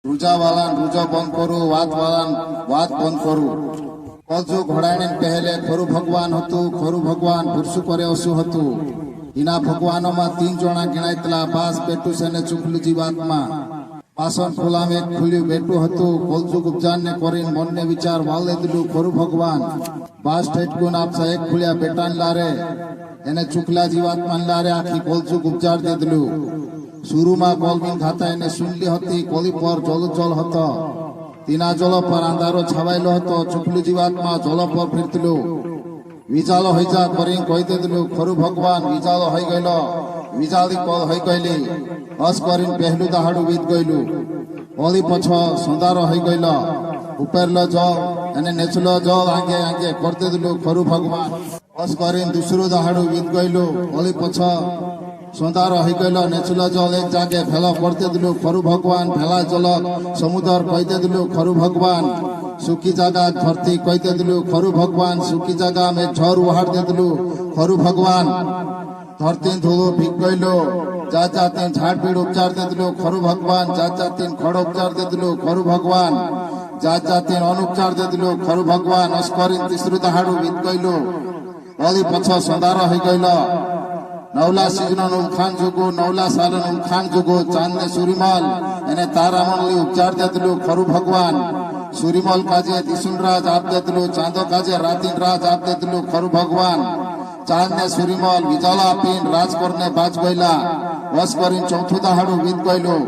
રૂજાવાલાન રૂજો બંધ કરું, વાતવાલાન વાત બંધ કરું. કલજુ ઘોડાને પહેલે ખરું ભગવાન હતું, ખરું ભગવાન પુરુષ કરે ઓછું હતું. એના ભગવાનોમાં 3 જણા ગણાયતલા, બાસ બેટું છે ને ચુકલું જીવાતમાં. પાસણ ખુલામ એક ખુલ્યું બેટું હતું. કલજુ ઉપજાનને કરીને મનને વિચાર વાલે દીધું ખરું ભગવાન. બાસ ઠેટકુન આપસા એક ખુલ્યા બેટાન લારે એને ચુકલા જીવાતમાં લારે આખી કલજુ ઉપજાર દીધલું. શુરુમાં કોલબીન ખાતા એને સુનલી હતી. કોલી પર જલ હતો. તીના જલો પર અંધારો છવાયેલો હતો. ચુકલું જીવાતમાં જલો પર ફીરતલું. વિજાલો હૈજા કરીને કહી દીધલું ખરું ભગવાન વિજાલો હઈ ગયેલો. વિજાળી કોલ હઈ ગયેલી. હસ કરીને પહેલું દહાડું વીત ગયેલું. ઓલી પછો સોંદારો હઈ ગયેલો. ઉપરલો જલ અને નેચલો જલ આંગે આંગે કરી દીધલું ખરું ભગવાન. હસ કરીને દૂસરું દહાડું વીત ગયેલું. ઓલી પછો સોંદારો હઈ ગયેલો. નેચલો જલ એક જાગે ફેલો કરી દીધલું ખરું ભગવાન. ફેલા જલક સમુદ્ર કહી દીધલું ખરું ભગવાન. સુકી જાગા ધરતી કહી દીધલું ખરું ભગવાન. સુકી જાગા મેં ઝર ઉહાડ દીધલું ખરું ભગવાન. ધરતી ધૂળું ભીગ ગયેલો. જાત જાતી ઝાડ પીડ ઉપચાર દીધલું ખરું ભગવાન. જાત જાતી ખડ ઉપચાર દીધલું ખરું ભગવાન. જાત જાતી અન ઉપચાર દીધલું ખરું ભગવાન. અસ્કરીન તીસરું દહાડું વીત ગયેલું. ઓલી પછો સંધારો હઈ ગયેલો. નવલા સિજનોનું ઉખાન જુગું, નવલા સાલનું ઉખાન જુગું. ચાંદને સુરીમલ એને તારામણલી ઉપચાર દીધલું ખરું ભગવાન. સુરીમલ કાજે દિશુનરાજ આપ દીધલું. ચાંદો કાજે રાતીન રાજ આપ દીધલું ખરું ભગવાન. ચાંદ ને સુરીમલ વિજાલો આપીને રાજકોટને બાજ ગયેલા. વસ કરીને ચોથું દહાડું વીત ગયેલું.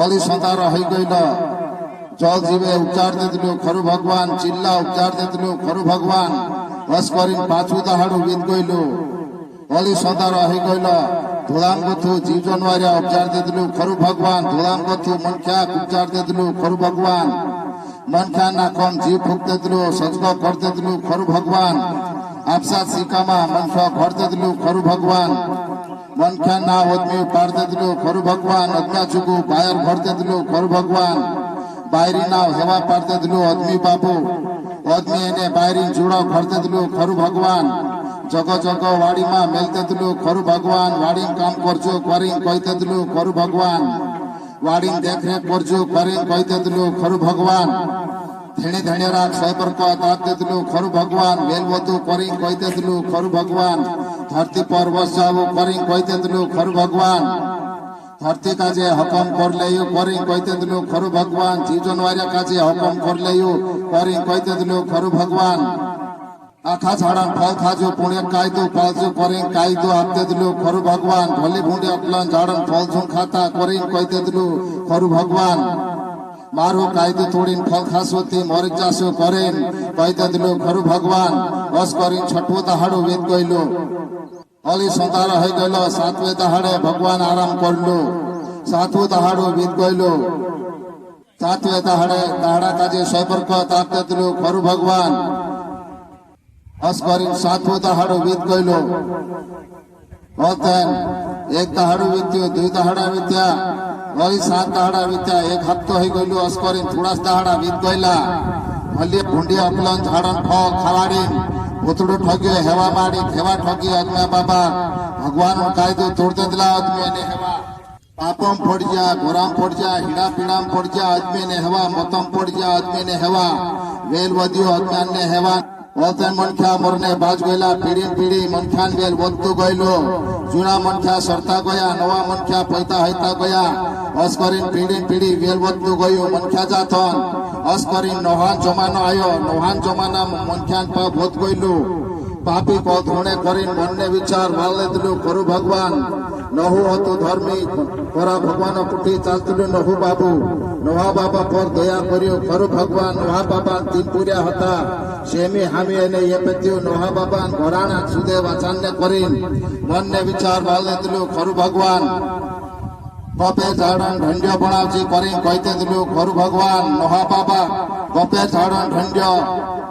ઓલી સંતારો હઈ ગયેલો. જલ જીવે ઉપચાર દીધલું ખરું ભગવાન. ચિલ્લા ઉપચાર દીધલું ખરું ભગવાન. વસ કરીને પાછું દહાડું વીત ગયેલું. ઓલી સંતારો હઈ ગયેલો. ધોળામ ગથું જીવ જનવારિયા ઉપચાર દીધલું ખરું ભગવાન. ધોળામ ગથું મનખ્યાક ઉપચાર દીધલું ખરું ભગવાન. મનખ્યા ના કોમ જીવ ફૂક દીધલું. સજગો કર દીધલું ખરું ભગવાન. આપસા સિક્કામાં મનખો ઘર દીધલું ખરું ભગવાન. મનખ્યા ના ઓદમી પાર દીધલું ખરું ભગવાન. અદમ્યા ચૂકું બાયર ભર દીધલું ખરું ભગવાન. બાયરી ના હેવા પાર દીધલું અદમી બાપુ. અદમી એને બાયરી જુડો ઘર દીધલું ખરું ભગવાન. જગો જગો વાડીમાં મેલ દીધલું ખરું ભગવાન. વાડીમ કામ કરજો કરીને કહી દીધલું ખરું ભગવાન. વાડીમ દેખરેખ કરજો કરીને કહી દીધલું ખરું ભગવાન. ધેણે ધેણે રાગ સૈબરકો તાપ દીધલું ખરું ભગવાન. વેલવતું કરીને કહી દીધલું ખરું ભગવાન. ધરતી પર વસ જાવું કરીને કહી દીધલું ખરું ભગવાન. ધરતી કાજે હકમ કર લેયું કરીને કહી દીધલું ખરું ભગવાન. જીવ જનવારિયા કાજે હકમ કર લેયું કરીને કહી દીધલું ખરું ભગવાન. આખા ઝાડા ફળ ખાજો પુણ્ય કાયદો પાલજો કરીને કાયદો આપ દીધલું ખરું ભગવાન. ભલે ભૂંડે અકલન ઝાડન ફળ ઝૂમ ખાતા કરીને કહી દીધલું ખરું ભગવાન. મારું કાયદો તોડીને ફળ ખાસોથી મોરી જાસો કરીને કહી દીધલું ખરું ભગવાન. બસ કરીને છઠ્ઠું દહાડું વીત ગયેલું. ઓલી સંતારો હઈ ગયેલો. સાતવે દહાડે ભગવાન આરામ કરલું. સાતમું દહાડું વીત ગયેલું. સાતવે દહાડે દહાડા કાજે સૈબરકત આપ દીધલું ખરું ભગવાન. બસ કરીને સાતમું દહાડું વીત ગયેલું. એક દહાડું વીત્યું. 2 દહાડા વીત્યા. વળી 7 દહાડા વીત્યા. 1 હપ્તો હઈ ગયેલું. અસ્કરીને થોડા દહાડા વીત ગયેલા. ભલે ભૂંડી અકલન ઝાડન ફળ ખાવાડી ભૂતડું ઠગ્યો હેવા માડી. હેવા ઠગી અજ્ઞા બાબા ભગવાન નો કાયદો તોડ દેલા. અજમે ને હેવા પાપમ ફોડ્યા, ગોરામ ફોડ્યા, હીડા પીડામ ફોડ્યા. અજમે ને હેવા મતમ ફોડ્યા. અજમે ને હેવા વેલ વધ્યો અજ્ઞાન ને હેવા. ઓતન મનખ્યા મોરને બાજ ગયેલા. પીડી મનખ્યાન વેલ વધતું ગયેલો. જૂના મનખ્યા સરતા ગયા. નવા મનખ્યા પૈતા હૈતા ગયા. હસ કરીને પીડી વેલ વધતું ગયું. મનખ્યા જાથન હસ કરીને નોહાન જમાનો આવ્યો. નોહાન જમાના મનખ્યાન પગ વધ ગયેલું. પાપી કો ધોણે કરીને મનને વિચાર વાળ લીધલું ખરું ભગવાન. નહુ હતું ધર્મી ખરા ભગવાન કુટી ચાલતું નહુ બાબુ. નોહા બાબા પર દયા કર્યો ખરું ભગવાન. નોહા બાબા 3 પૂર્યા હતા. શેમી હામી અને એ પત્યું. નોહા બાબા ઘોરાણા સુદે વાચાનને કરીને મનને વિચાર વાળ લીધલું ખરું ભગવાન. ગપે ઝાડન ઢંઢ્યો ભણાવજી કરીને કહી દીધલું ખરું ભગવાન. નોહા બાબા ગપે ઝાડન ઢંઢ્યો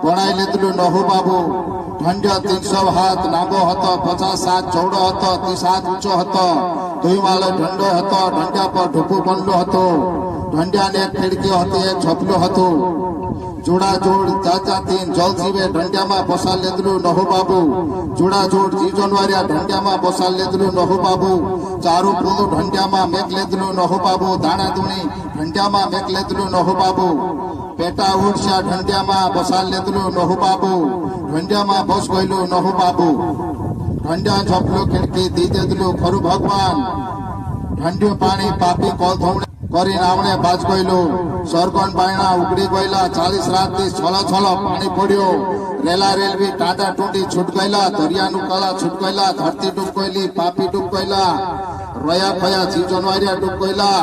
ભણાઈ લીધલું નહુ બાબુ. ઢંઢ્યો 300 હાથ લાંબો હતો. 50 હાથ ચૌડો હતો. 30 હાથ ઊંચો હતો. ધોઈવાળો ઢંઢો હતો. ઢંઢ્યા પર ઢૂપું બનલું હતું. ઢંઢ્યાને એક ખીડકી હતી. એક છપલું હતું. જોડા જોડ જાતી જલ જીવે ઢંઢ્યામાં પસાર લીધલું નહુ બાબુ. જોડા જોડ જીવ જનવારિયા ઢંઢ્યામાં પસાર લીધલું નહુ બાબુ. ચારું ફૂલું ઢંઢ્યામાં મેક મેકલેદલું નહુ બાબુ દાણા દુણી ઢંઢિયામાં મેકલેદલું નહુ બાબુ પેટા ઉડશા ઢંઢિયામાં બસાલ લેદલું નહુ બાબુ ઢંઢિયામાં બસ ગયેલું નહુ બાબુ ઢંઢિયા ઝપલું ખીડકી દી દેદલું ખરું ભગવાન ઢંઢિયું પાણી પાપી કોલ ધોવણે કરી નાવણે બાજ ગયેલું સરગણ બાયણા ઉગડી ગયેલા 40 રાતથી છોલો છોલો પાણી પડ્યો રેલા રેલવી ટાટા ટૂંટી છૂટ ગયેલા દરિયાનું કળા છૂટ ગયેલા ધરતી ડૂબ ગયેલી પાપી ડૂબ ગયેલા રોયા ખોયા જીવ જનવારિયા ડૂબ ગયેલા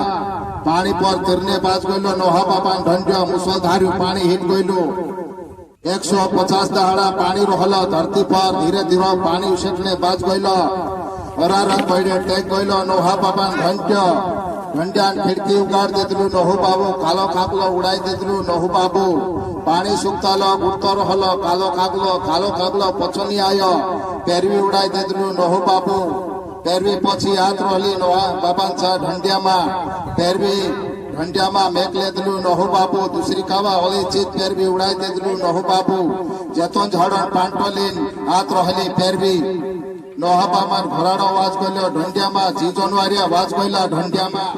પાણી પર તીરને બાજ ગયેલો નોહા બાપા ઢંઢિયો મુસળધાર્યું પાણી હીટ ગયેલું 150 દહાડા પાણી રહેલો ધરતી પર ધીરે ધીરે પાણી ઉછેટને બાજ ગયેલો અરારત પૈડે ટેક ગયેલો નોહા બાપા ઢંઢિયો ઢંઢિયાન ખીડકી ઉગાડ દેતલું નહુ બાબુ કાલો કાગલો ઉડાઈ દેતલું નહુ બાબુ પાણી સુકતાલો ગુડતો રહેલો કાલો કાગલો પછોની આયો પેરવી ઉડાઈ દેતલું નહુ બાબુ પેરવી પછી હાથ રહેલી નોહા બાપા છા ઢંઢિયામાં પેરવી ઢંઢિયામાં મેક લેતલું નહુ બાબુ દૂસરી કાવા ઓલી ચીત પેરવી ઉડાઈ દેતલું નહુ બાબુ જેતો ઝાડણ પાંટોલીન હાથ રહેલી પેરવી નોહા બાપાન ઘોરાડો વાજ ગયેલો ઢંઢિયામાં જી જોનવારિયા વાજ ગયેલા ઢંઢિયામાં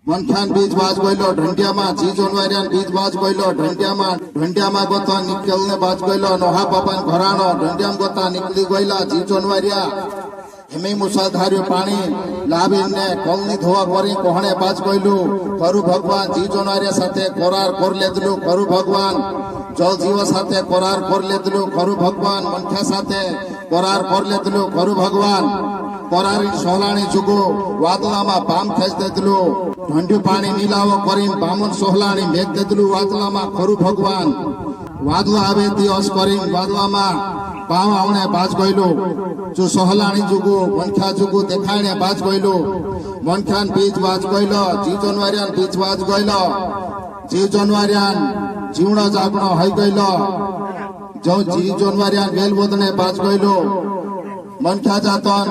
મનખાન બીજ વાજ ગયેલો ઢંઢિયામાં જી જોનવારિયા બીજ વાજ ગયેલો ઢંઢિયામાં ગોતા નીકળને વાજ ગયેલો નોહા બાપાન ઘોરાડો ઢંઢિયામાં ગોતા નીકળી ગયેલા જી જોનવારિયા એમે મુસળધાર્યું પાણી લાવીને કોલની ધોવા કરી કોહણે બાજ ગયેલું ખરું ભગવાન જી જોનવારિયા સાથે કોરાર કોર લેદલું ખરું ભગવાન જળ જીવ સાથે કોરાર કોર લેદલું ખરું ભગવાન મનખા સાથે કોરાર કોર લેદલું ખરું ભગવાન કોરારી સોલાણી જુગો વાદળામાં પામ ખેંચ દેદલું ઠંડુ પાણી મિલાવો કરીને બામણ સોહલાણી મેઘ દેદલું વાદળામાં ખરું ભગવાન વાદળા આવે દિવસ કરીને વાદળામાં પામ આવણે બાજ ગયેલું જો સોહલાણી જુગો મનખા જુગો દેખાણે બાજ ગયેલું મનખાન બીજ બાજ ગયેલો જીવ જનવારિયાન બીજ બાજ ગયેલો જીવ જનવારિયાન જીવણો જાગણો હઈ ગયેલો જો જીવ જનવારિયાન વેલ વદને બાજ ગયેલો મનખા જાતન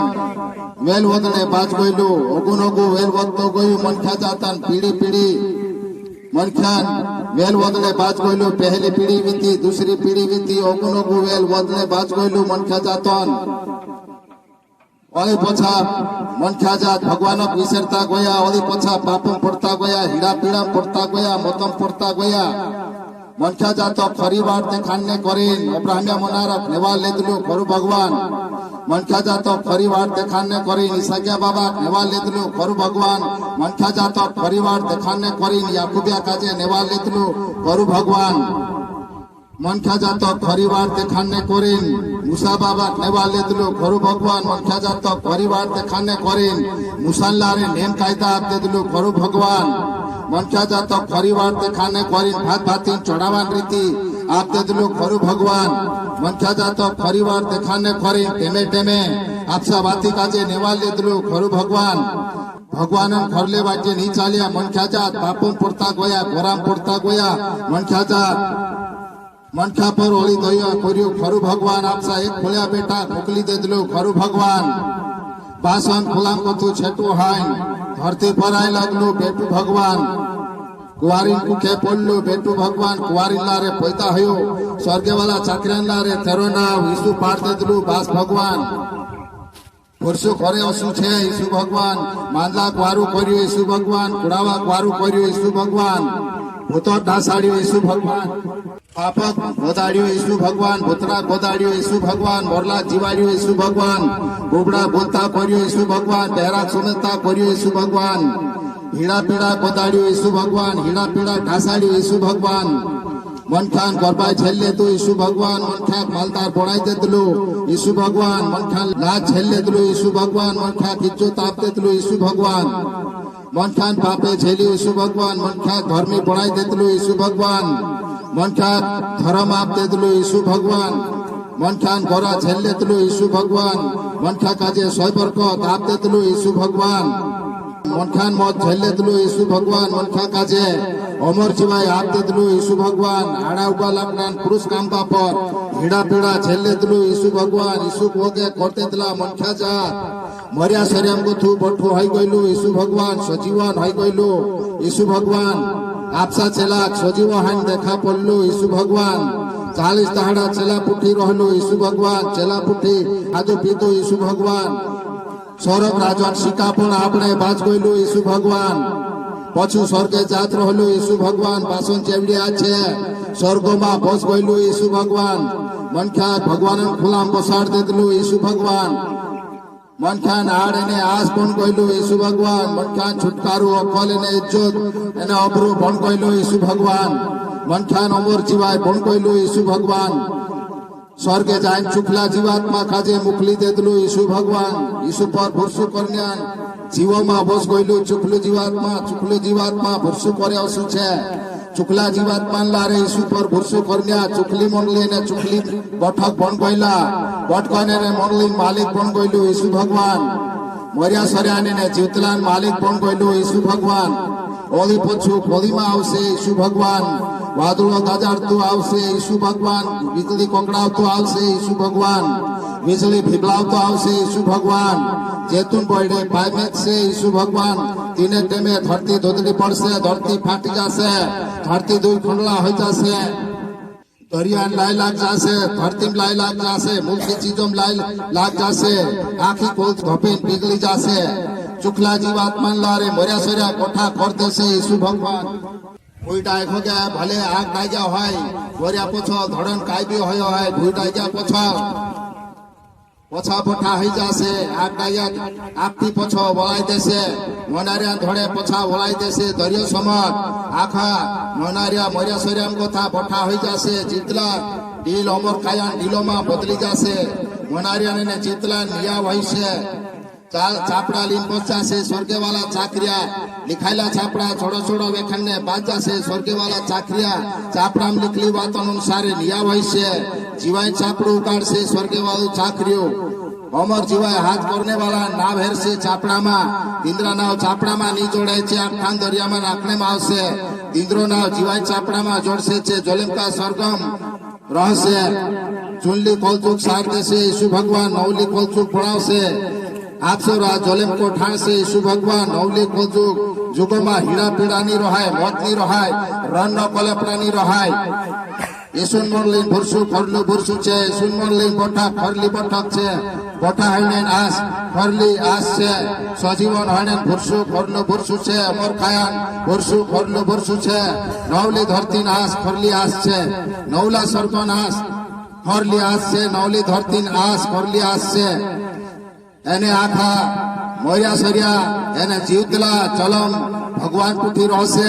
વેલ વદને બાજ ગયેલું ઓગુન ઓગુ વેલ વદતો ગયું મનખા જાતન પીડી પીડી મનખાન વેલ વદને બાજ ગયેલું પહેલી પીડી વીતી दूसरी પીડી વીતી ઓગુન ઓગુ વેલ વદને બાજ ગયેલું મનખા જાતન ઓલી પછા મનખા જાત ભગવાન વિસરતા ગયા ઓલી પછા પાપમ પડતા ગયા હીડા પીડા પડતા ગયા મોતમ પડતા ગયા મનખા જાત ફરી વાર તે ખાનને કરીને અબ્રાહ્મ્યા મનારક નેવા લેદલું ખરું ભગવાન મનખા જાત ફરી વાર તે ખાનને કરીને ઈસાગ્યા બાબા નેવા લેદલું ખરું ભગવાન મનખા જાત ફરી વાર તે ખાનને કરીને યાકુબિયા કાજે નેવા લેદલું ખરું ભગવાન મનખા જાત ફરી વાર તે ખાનને કરીને મૂસા બાબા નેવા લેદલું ખરું ભગવાન મનખા જાત ફરી વાર તે ખાનને કરીને મુસલ્લારે નેમ કાયદા આપ દેદલું ખરું ભગવાન મનખા જાત ફરી વાર તે ખાનને કરીને ભાત ભાતી ચડાવવાની રીતિ આપ દેદલું ખરું ભગવાન મનખા જાત ફરી વાર તે ખાનને કરીને ટેમે ટેમે આપસા વાતી કાજે નેવા લેદલું ખરું ભગવાન ભગવાન ખરલે વાટે નહીં ચાલ્યા મનખા જાત પાપમ પડતા ગયા ગોરામ પડતા ગયા મનખા જાત મનખા પર ઓળી દયા કર્યું ખરું ભગવાન આપસા એક ખોલ્યા બેટા મોકલી દેદલું ખરું ભગવાન ભાષણ ખુલામ કથું છેટું હાઈન ધરતી પર આઈ લાગલું બેટું ભગવાન કુવારીન કુખે પડલું બેટું ભગવાન કુવારીન લારે પોતા હયો સ્વર્ગવાલા ચાકરાન લારે તેરો નામ ઈસુ પાડ દેદલું બાસ ભગવાન પુરુષો ઘરે શું છે ઈસુ ભગવાન માંદલા કવારું કર્યું ઈસુ ભગવાન કુડાવા કવારું કર્યું ઈસુ ભગવાન ભૂતો ઢાસાડ્યું ઈસુ ભગવાન પાપક ગોદાડ્યું ઈસુ ભગવાન ભૂતરા ગોદાડ્યું ઈસુ ભગવાન મોરલા જીવાડ્યું ઈસુ ભગવાન બોબડા બોલતા કર્યું ઈસુ ભગવાન બહેરા સુનતા કર્યું ઈસુ ભગવાન હીડા પીડા ગોદાડ્યું ઈસુ ભગવાન હીડા પીડા ઢાસાડ્યું ઈસુ ભગવાન મનખાન ગરબા છેલ્લે તું ઈસુ ભગવાન મનખા માલદાર ભણાઈ દેતલું ઈસુ ભગવાન મનખા લાજ છેલ્લે દેતલું ઈસુ ભગવાન મનખા કિચ્ચો તાપ દેતલું ઈસુ ભગવાન મનખાન પાપે છેલ્યું ઈસુ ભગવાન મનખા ધર્મી ભણાઈ દેતલું ઈસુ ભગવાન મનખા ધર્મ આપ દેતલું ઈસુ ભગવાન મનખાન ગોરા છેલ્લે દેતલું ઈસુ ભગવાન મનખા કાજે સોય બરકત આપ દેતલું ઈસુ ભગવાન મનખાન મોત છેલ્લે દેતલું ઈસુ ભગવાન મનખા કાજે અમર જીવાય આપ દેતલું ઈસુ ભગવાન આડા ઉભા લાકડાન પુરુષ કામબા પર હીડા પીડા છેલ્લે દેતલું ઈસુ ભગવાન ઈસુ ભોગે કોરતે દેલા મનખા જાત મર્યા શર્યામ ગોથું બઠું હઈ ગયેલું ઈસુ ભગવાન સજીવન હઈ ગયેલું ઈસુ ભગવાન આપસા છેલા સજીવો હાન દેખા પડલું ઈસુ ભગવાન 40 દહાડા છેલા પુઠી રહેલું ઈસુ ભગવાન છેલા પુઠી આજો પીતો ઈસુ ભગવાન સ્વર્ગ રાજન શિકાપણ આપણે બાજ ગયેલું ઈસુ ભગવાન પાછું સ્વર્ગે જાત રહેલું ઈસુ ભગવાન પાછું ચેવડિયા છે સ્વર્ગોમાં પહોંચ ગયેલું ઈસુ ભગવાન મનખ્યા ભગવાન ખુલામ પસાર દેતલું ઈસુ ભગવાન મનખ્યાન આડ એને આસ પણ ગયેલું ઈસુ ભગવાન મનખ્યાન છુટકારું અફલ એને ઇજ્જત એને અબરું પણ ગયેલું ઈસુ ભગવાન મનખ્યાન અમર જીવાય પણ ગયેલું ઈસુ ભગવાન સ્વર્ગે જાય ચુકલા જીવાત્મા ખાજે મોકલી દેતલું ઈસુ ભગવાન ઈસુ પર ભરસું કરન્યાન જીવોમાં બસ ગયેલું ચુકલું જીવાત્મા ભરસું કર્યા શું છે ચુકલા જીવાત્મા લારે ઈસુ પર ભરસું કરન્યા ચુકલી મંડલી ને ચુકલી બઠક પણ ગયેલા બટકાને ને મંડલી માલિક પણ ગયેલું ઈસુ ભગવાન મર્યા સર્યાને ને જીવતલાન માલિક પણ ગયેલું ઈસુ ભગવાન ઓલી પછું ખોલીમાં આવશે ઈસુ ભગવાન વાદળો ગાજાડતું આવશે ઈસુ ભગવાન વીજળી કોકડાવતું આવશે ઈસુ ભગવાન વીજળી ભીબલાવતો આવશે ઈસુ ભગવાન જેતુન પડે પાયમેક છે ઈસુ ભગવાન તીને ટેમે ધરતી ધોતરી પડશે ધરતી ફાટી જશે ધરતી દુઈ ખંડલા હોઈ જશે દરિયા લાઈ લાગ જશે ધરતી લાઈ લાગ જશે મુલ્કી ચીજો લાગ જશે આખી કોલ ધપીને પીગળી જશે ચુકલા જીવાત્મા લારે મર્યા સર્યા કોઠા કર દેશે ઈસુ ભગવાન ભૂઈટા એક ગયા ભલે આગ લાગ્યા હોય વર્યા પોછો ધડન કાયબી હોય હોય ભૂઈટા ગયા પોછા પોઠા હઈ જશે આગ લાગ્યા આગથી પોછો વળાઈ દેશે મોનારિયા ધોળે પોછા વળાઈ દેશે દરિયો સમર આખા મોનારિયા મર્યા સર્યા કોથા પોઠા હઈ જશે જીતલા ડીલ અમર કાયા ડીલોમાં બદલી જશે મોનારિયા ને જીતલા નિયા હોય છે ચાપડા લીન પહોંચાશે સ્વર્ગે વાલા ચાકરિયા लिखायला छापड़ा छोड़ो छोड़ो वेखन ने बाजा से स्वर्ग वाला चाकरिया चापड़ा में लिखली बातों अनुसार निया वैसे जीवाय छापड़ू उकाड़ से स्वर्ग वालू चाकरियो अमर जीवाय हाथ करने वाला नाव हेर से छापड़ा में इंद्रा नाव छापड़ा में नहीं जोड़े छे आखान दरिया में नाखने में आवशे इंद्रो नाव जीवाय छापड़ा में जोड़से छे जोलेम का स्वर्गम रहसे चुनली खोलचूक सार देसे यीशु भगवान नवली खोलचूक पड़ावसे आपसे जोलेम को ठाण से यीशु भगवान नवली खोलचूक जुगो में हीरा पीड़ा नहीं रहाय मौत नहीं रहाय रण न कलेपड़ा नहीं रहाय यीशुन मोरली भुरसु फरलु भुरसु छे यीशुन मोरली बोठा फरली बोठक छे बोठा हईने आस फरली आस छे सजीवन हईने भुरसु फरलु भुरसु छे अमर खाया भुरसु फरलु भुरसु छे नवली धरती आस फरली आस छे नवला स्वर्गन आस फरली आस छे नवली धरती आस फरली आस छे एने आखा मोया सरिया एने जीवतला चलम भगवान पुठी रहसे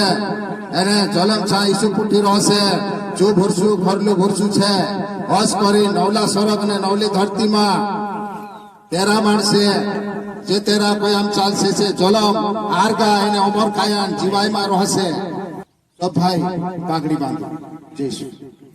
एने चलम छा यीशु पुठी रहसे जो भुरसु फरलु भुरसु छे हस करी नवला स्वर्ग ने नवली धरती में तेरा मानसे जे तेरा कोई हम चालसे से चलम आरगा एने अमर कायन जीवाय में रहसे सब भाई पागड़ी बांधो जय श्री